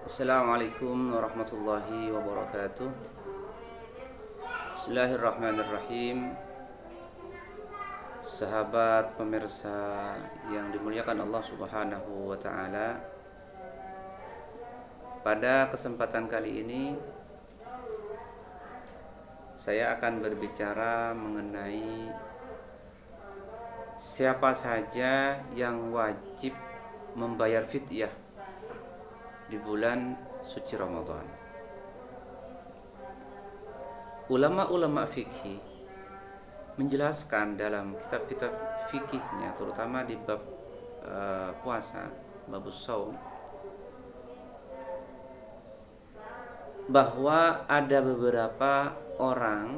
Assalamualaikum warahmatullahi wabarakatuh. Bismillahirrahmanirrahim. Sahabat pemirsa yang dimuliakan Allah Subhanahu wa taala. Pada kesempatan kali ini saya akan berbicara mengenai siapa saja yang wajib membayar fidyah di bulan suci Ramadan. Ulama-ulama fikih menjelaskan dalam kitab-kitab fikihnya, terutama di bab puasa, bab shaum, bahwa ada beberapa orang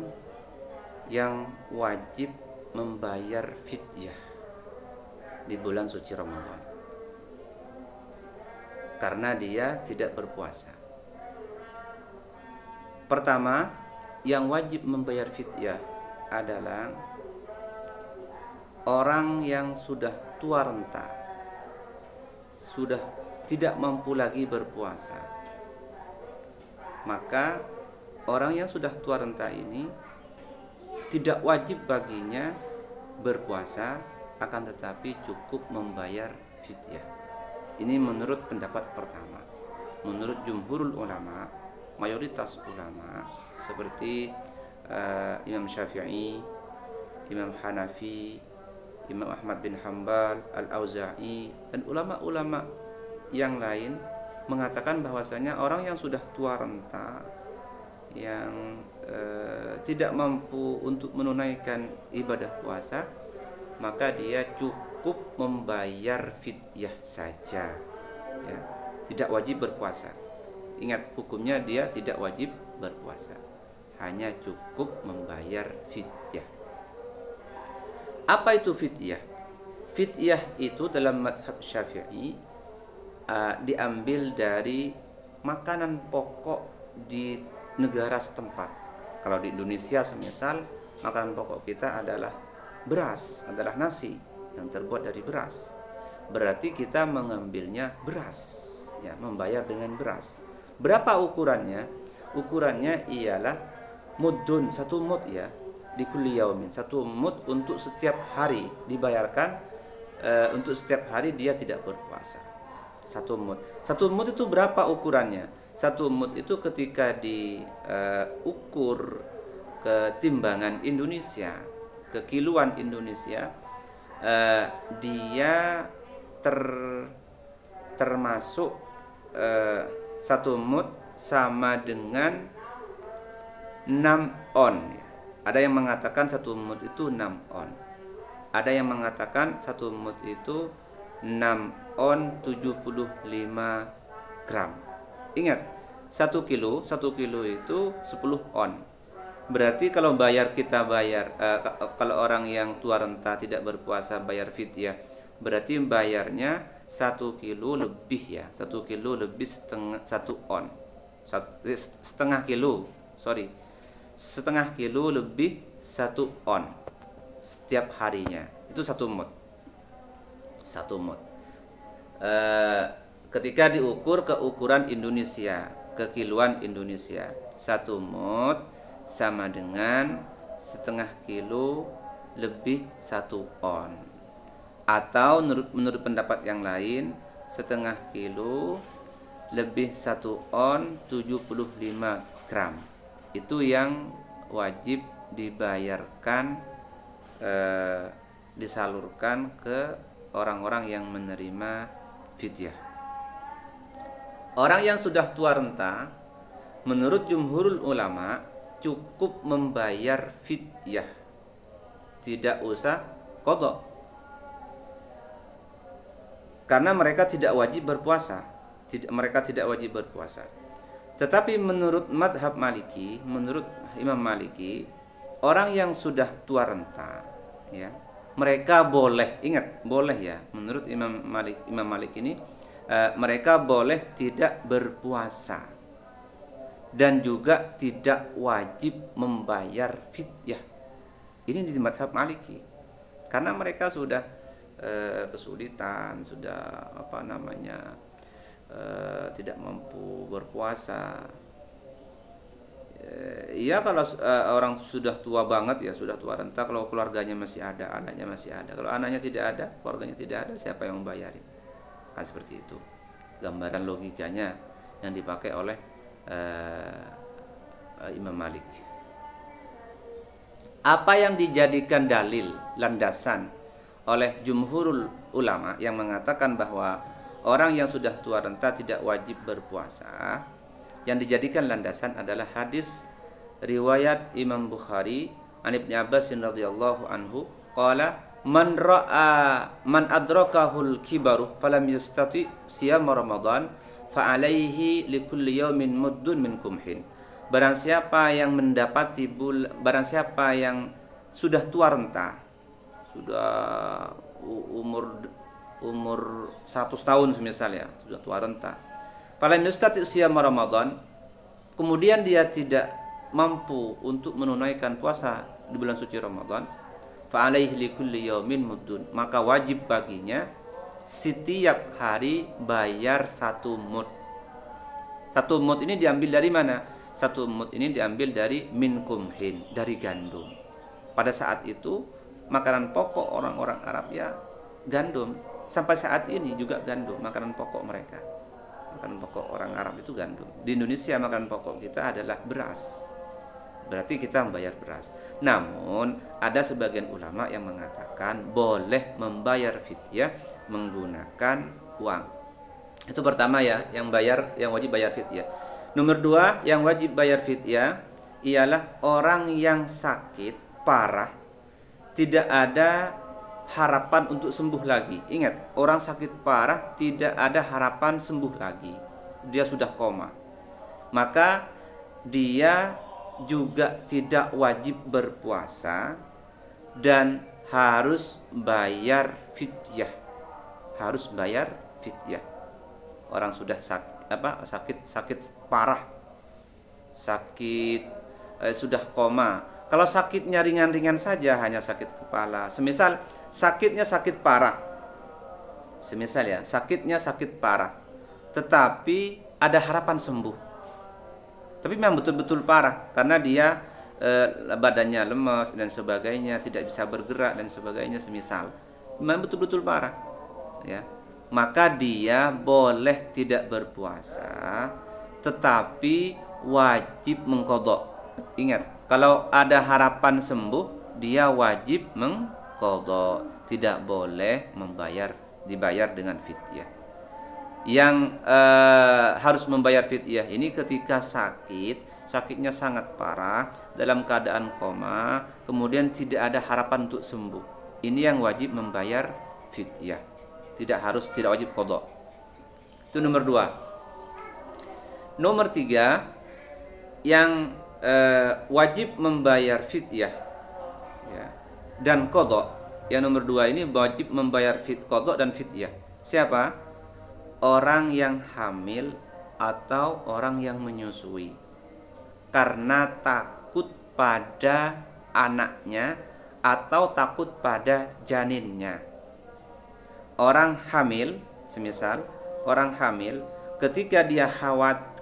yang wajib membayar fidyah di bulan suci Ramadan karena dia tidak berpuasa. Pertama, yang wajib membayar fidyah adalah orang yang sudah tua renta, sudah tidak mampu lagi berpuasa. Maka orang yang sudah tua renta ini tidak wajib baginya berpuasa, akan tetapi cukup membayar fidyah. Ini menurut pendapat pertama. Menurut jumhurul ulama, mayoritas ulama seperti Imam Syafi'i, Imam Hanafi, Imam Ahmad bin Hanbal, Al-Auza'i, dan ulama-ulama yang lain mengatakan bahwasanya orang yang sudah tua renta, yang tidak mampu untuk menunaikan ibadah puasa, maka dia cukup membayar fidyah saja, ya, tidak wajib berpuasa. Ingat, hukumnya dia tidak wajib berpuasa, hanya cukup membayar fidyah. Apa itu fidyah? Fidyah itu dalam madhab Syafi'i diambil dari makanan pokok di negara setempat. Kalau di Indonesia semisal, makanan pokok kita adalah beras, adalah nasi yang terbuat dari beras. Berarti kita mengambilnya beras, ya, membayar dengan beras. Berapa ukurannya? Ukurannya ialah mudun, satu mud, ya, di kulli yaumin, satu mud untuk setiap hari dibayarkan. Untuk setiap hari dia tidak berpuasa. Satu mud. Satu mud itu berapa ukurannya? Satu mud itu ketika diukur ke timbangan Indonesia, ke kiluan Indonesia, dia termasuk satu mud sama dengan 6 on. Ada yang mengatakan satu mud itu 6 on. Ada yang mengatakan satu mud itu 6 on 75 gram. Ingat, 1 kilo itu 10 on. Berarti kalau kalau orang yang tua renta tidak berpuasa bayar fidyah, berarti bayarnya 1 kilo lebih, ya, 1 kilo lebih setengah 1 on. Setengah kilo, sorry. Setengah kilo lebih 1 on setiap harinya. Itu 1 mud. 1 mud. Ketika diukur ke ukuran Indonesia, ke kiluan Indonesia, 1 mud sama dengan setengah kilo lebih 1 on. Atau menurut pendapat yang lain, setengah kilo lebih 1 on 75 gram. Itu yang wajib dibayarkan, disalurkan ke orang-orang yang menerima fidyah. Orang yang sudah tua renta, menurut jumhurul ulama, cukup membayar fidyah, tidak usah qadha, karena mereka tidak wajib berpuasa. Mereka tidak wajib berpuasa. Tetapi menurut madhab Maliki, menurut Imam Maliki, orang yang sudah tua renta, ya, mereka boleh, ingat, boleh, ya, menurut Imam Malik ini, mereka boleh tidak berpuasa dan juga tidak wajib membayar fidyah. Ini di madhab Maliki, karena mereka sudah kesulitan, sudah tidak mampu berpuasa. Iya, kalau orang sudah tua banget ya, sudah tua renta, kalau keluarganya masih ada, anaknya masih ada. Kalau anaknya tidak ada, keluarganya tidak ada, siapa yang membayarin? Kan seperti itu gambaran logikanya yang dipakai oleh Imam Malik. Apa yang dijadikan dalil, landasan oleh jumhurul ulama yang mengatakan bahwa orang yang sudah tua renta tidak wajib berpuasa, yang dijadikan landasan adalah hadis riwayat Imam Bukhari an Ibnu Abbas radhiyallahu anhu qala man adrakahul kibaru falam yastati siyam Ramadan fa alaihi likulli yaumin muddun min kumhin. Barang siapa yang barang siapa yang sudah tua renta, sudah umur 100 tahun misalnya, sudah tua renta, falam yastati siyam Ramadan, kemudian dia tidak mampu untuk menunaikan puasa di bulan suci Ramadan, fa alaihi likulli yaumin muddun, maka wajib baginya setiap hari bayar 1 mud. 1 mud ini diambil dari mana? 1 mud ini diambil dari min kumhin, dari gandum. Pada saat itu makanan pokok orang-orang Arab ya gandum. Sampai saat ini juga gandum makanan pokok mereka. Makanan pokok orang Arab itu gandum. Di Indonesia makanan pokok kita adalah beras. Berarti kita membayar beras. Namun ada sebagian ulama yang mengatakan boleh membayar fidyah menggunakan uang. Itu pertama ya, yang wajib bayar fidyah. Nomor 2, yang wajib bayar fidyah ialah orang yang sakit parah, tidak ada harapan untuk sembuh lagi. Ingat, orang sakit parah tidak ada harapan sembuh lagi. Dia sudah koma. Maka dia juga tidak wajib berpuasa dan harus bayar fidyah. Harus bayar fidyah. Orang sudah sakit parah, sudah koma. Kalau sakitnya ringan-ringan saja, hanya sakit kepala, semisal sakitnya sakit parah, tetapi ada harapan sembuh, tapi memang betul-betul parah karena dia badannya lemas dan sebagainya, tidak bisa bergerak dan sebagainya, semisal memang betul-betul parah ya, maka dia boleh tidak berpuasa tetapi wajib mengqadha. Ingat, kalau ada harapan sembuh dia wajib mengqadha, tidak boleh dibayar dengan fidyah. Yang harus membayar fidyah ini ketika sakitnya sangat parah, dalam keadaan koma, kemudian tidak ada harapan untuk sembuh. Ini yang wajib membayar fidyah, tidak wajib qadha. Itu nomor 2. Nomor 3, yang wajib membayar fidyah ya, dan qadha. Yang nomor 2 ini wajib membayar qadha dan fidyah. Siapa? Orang yang hamil atau orang yang menyusui karena takut pada anaknya atau takut pada janinnya. Orang hamil, semisal orang hamil ketika dia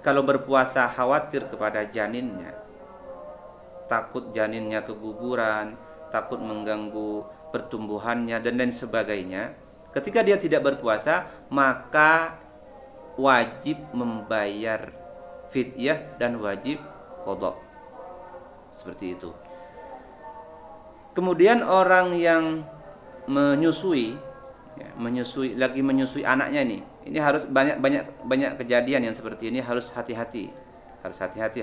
kalau berpuasa khawatir kepada janinnya, takut janinnya keguguran, takut mengganggu pertumbuhannya dan lain sebagainya. Ketika dia tidak berpuasa, maka wajib membayar fidyah dan wajib qadha. Seperti itu. Kemudian orang yang menyusui anaknya ini harus banyak kejadian yang seperti ini, harus hati-hati,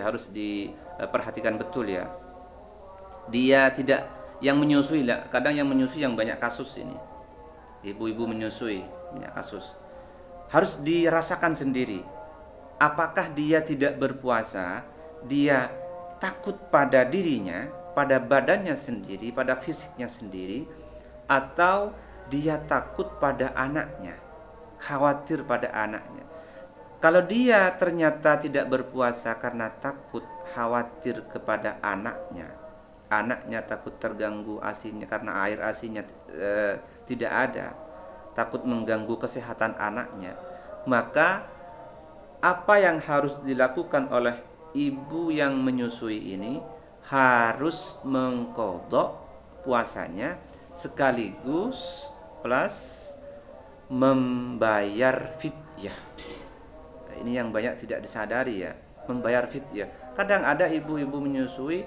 harus diperhatikan betul ya. Dia tidak yang menyusui lah, kadang yang menyusui yang banyak kasus ini. Ibu-ibu menyusui banyak kasus. Harus dirasakan sendiri. Apakah dia tidak berpuasa, dia takut pada dirinya, pada badannya sendiri, pada fisiknya sendiri, atau dia takut pada anaknya, khawatir pada anaknya. Kalau dia ternyata tidak berpuasa karena takut, khawatir kepada anaknya takut terganggu ASINya karena air ASINya tidak ada, takut mengganggu kesehatan anaknya, maka apa yang harus dilakukan oleh ibu yang menyusui ini? Harus mengqadha puasanya sekaligus plus membayar fidyah. Nah, ini yang banyak tidak disadari ya, membayar fidyah. Kadang ada ibu-ibu menyusui,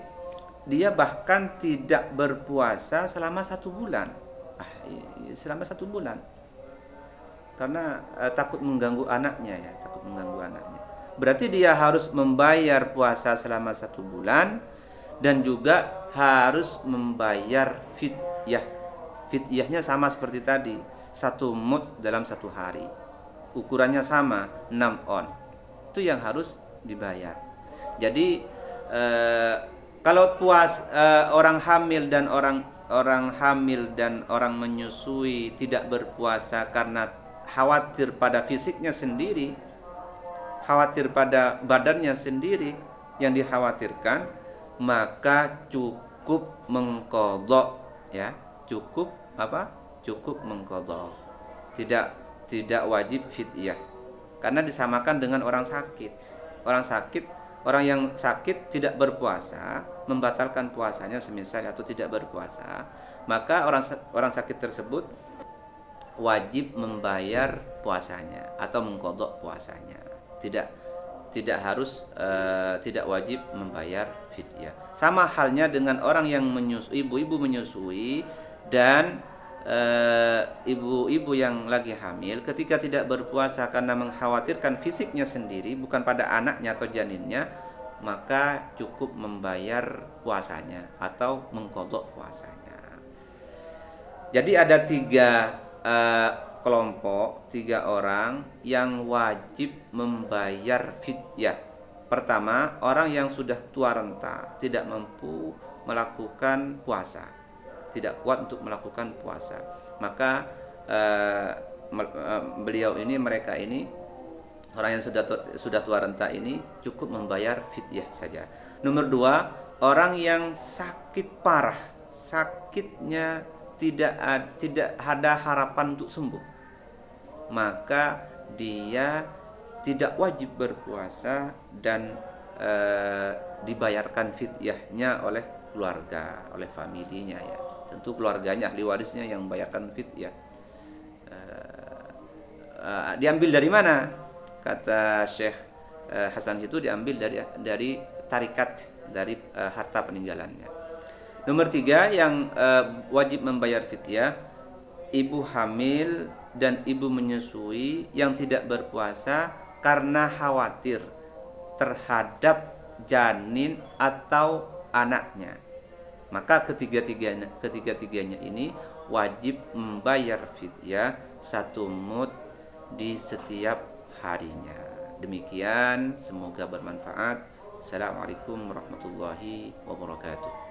dia bahkan tidak berpuasa selama 1 bulan. Selama 1 bulan. Karena takut mengganggu anaknya ya, takut mengganggu anaknya. Berarti dia harus membayar puasa selama 1 bulan dan juga harus membayar fidyah. Fidyahnya sama seperti tadi, 1 mud dalam 1 hari. Ukurannya sama, 6 on. Itu yang harus dibayar. Jadi kalau orang hamil dan orang menyusui tidak berpuasa karena khawatir pada fisiknya sendiri, khawatir pada badannya sendiri yang dikhawatirkan, maka cukup mengqadha ya, cukup mengqadha. Tidak wajib fidyah. Karena disamakan dengan orang sakit. Orang yang sakit tidak berpuasa, membatalkan puasanya semisal atau tidak berpuasa, maka orang sakit tersebut wajib membayar puasanya atau mengqadha puasanya. Tidak harus tidak wajib membayar fidyah. Sama halnya dengan orang yang menyusui, ibu-ibu menyusui dan ibu-ibu yang lagi hamil, ketika tidak berpuasa karena mengkhawatirkan fisiknya sendiri, bukan pada anaknya atau janinnya, maka cukup membayar puasanya atau mengqadha puasanya. Jadi ada 3 kelompok, 3 orang yang wajib membayar fidyah. Pertama, orang yang sudah tua renta, tidak mampu melakukan puasa, tidak kuat untuk melakukan puasa, maka mereka ini orang yang sudah tua renta ini cukup membayar fidyah saja. Nomor 2, orang yang sakit parah, sakitnya tidak ada harapan untuk sembuh, maka dia tidak wajib berpuasa dan dibayarkan fidyahnya oleh keluarga, oleh familinya ya. Tentu keluarganya, ahli warisnya yang membayarkan fidyah. Diambil dari mana? Kata Syekh Hasan itu diambil dari tarikat, dari harta peninggalannya. Nomor 3 yang wajib membayar fidyah, ibu hamil dan ibu menyusui yang tidak berpuasa karena khawatir terhadap janin atau anaknya. Maka ketiga-tiganya ini wajib membayar fidyah 1 mud di setiap harinya. Demikian, semoga bermanfaat. Assalamualaikum warahmatullahi wabarakatuh.